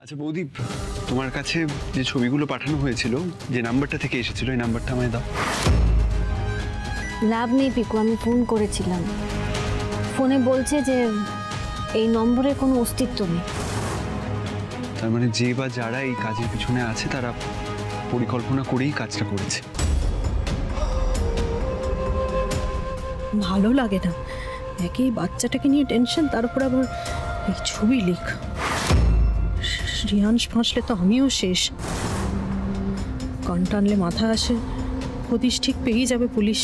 আচ্ছা বৌদি, তোমার কাছে যে ছবিগুলো পাঠানো হয়েছিল, যে নাম্বারটা থেকে এসেছিল, এই নাম্বারটা আমায় দাও। লাভ নেই পিকু, আমি ফোন করেছিলাম, ফোনে বলছে যে এই নম্বরে কোনো অস্তিত্ব নেই। তার মানে যে বা যারা এই কাজের পিছনে আছে তারা পরিকল্পনা করেই কাজটা করেছে। ভালো লাগে না, একই বাচ্চাটাকে নিয়ে টেনশন, তার উপর আবার এই ছবি লিখ। রিয়াংশ ফাঁসলে তো আমিও শেষ। কান টানলে মাথা আসে, হদিশ ঠিক পেয়েই যাবে পুলিশ।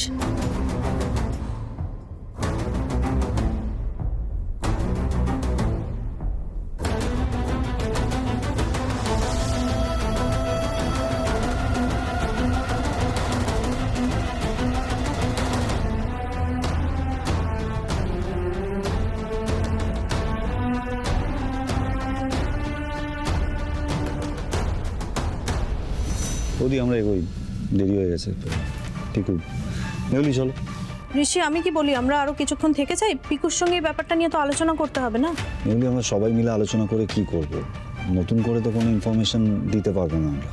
ওদি আমরা এগোই, দেরি হয়ে গেছে। ঠিক নেউলি চলো। ঋষি, আমি কি বলি, আমরা আরো কিছুক্ষণ থেকে যাই? পিকুর সঙ্গে এই ব্যাপারটা নিয়ে তো আলোচনা করতে হবে না? নেউলি, আমরা সবাই মিলে আলোচনা করে কি করব? নতুন করে তো কোনো ইনফরমেশন দিতে পারবো না আমরা।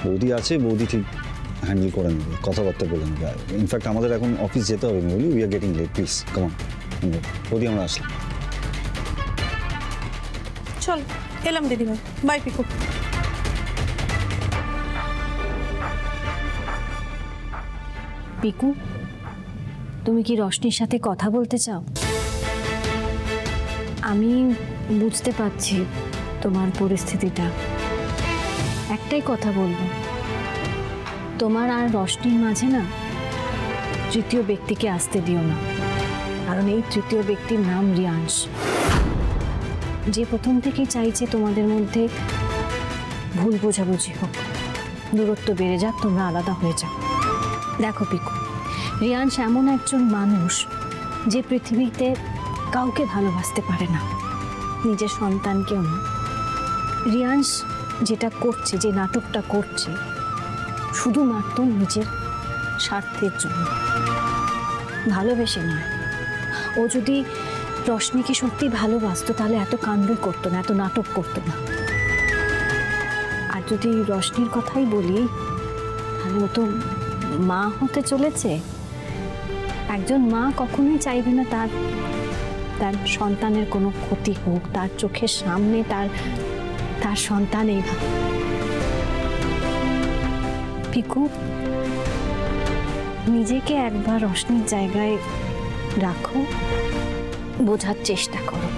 বৌদি আছে, বৌদি ঠিক হ্যান্ডেল করে নেবে, কথাবার্তা বলে নেবে। ইনফ্যাক্ট আমাদের এখন অফিস যেতে হবে নেউলি, we are getting late, please come on. বৌদি আমরা আসলাম। চল এলাম দিদিভাই, বাই পিকু। পিকু, তুমি কি রশনির সাথে কথা বলতে চাও? আমি বুঝতে পারছি তোমার পরিস্থিতিটা, একটাই কথা বলবো, তোমার আর রশনির মাঝে না তৃতীয় ব্যক্তিকে আসতে দিও না। কারণ এই তৃতীয় ব্যক্তির নাম রিয়াংশ, যে প্রথম থেকেই চাইছে তোমাদের মধ্যে ভুল বোঝাবুঝি হোক, দূরত্ব বেড়ে যাক, তোমরা আলাদা হয়ে যাও। দেখো পিকু, রিয়াংশ এমন একজন মানুষ যে পৃথিবীতে কাউকে ভালোবাসতে পারে না, নিজের সন্তানকেও না। রিয়াংশ যেটা করছে, যে নাটকটা করছে, শুধুমাত্র নিজের স্বার্থের জন্য, ভালোবেসে নয়। ও যদি রশনিকে সত্যি ভালোবাসতো তাহলে এত কাণ্ডই করতো না, এত নাটক করতো না। আর যদি রশনির কথাই বলি, তাহলে ও তো মা হতে চলেছে। একজন মা কখনোই চাইবে না তার তার সন্তানের কোনো ক্ষতি হোক, তার চোখের সামনে তার সন্তান এইভাবে। পিকু, নিজেকে একবার রশনির জায়গায় রাখো, বোঝার চেষ্টা করো।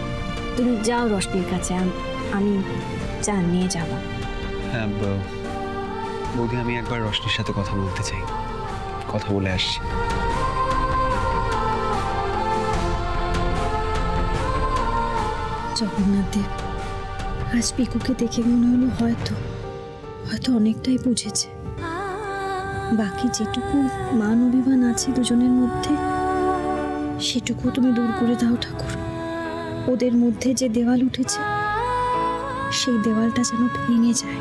তুমি যাও রশনির কাছে, আমি চা নিয়ে যাব। হ্যাঁ বৌদি, আমি একবার রশনির সাথে কথা বলতে চাই, কথা বলে আসছি। জগন্নাথ দেব, আজ পিকুকে দেখে মনে হলো হয়তো অনেকটাই বুঝেছে। বাকি যেটুকু মান অভিমান আছে দুজনের মধ্যে, সেটুকু তুমি দূর করে দাও ঠাকুর। ওদের মধ্যে যে দেওয়াল উঠেছে, সেই দেওয়ালটা যেন ভেঙে যায়।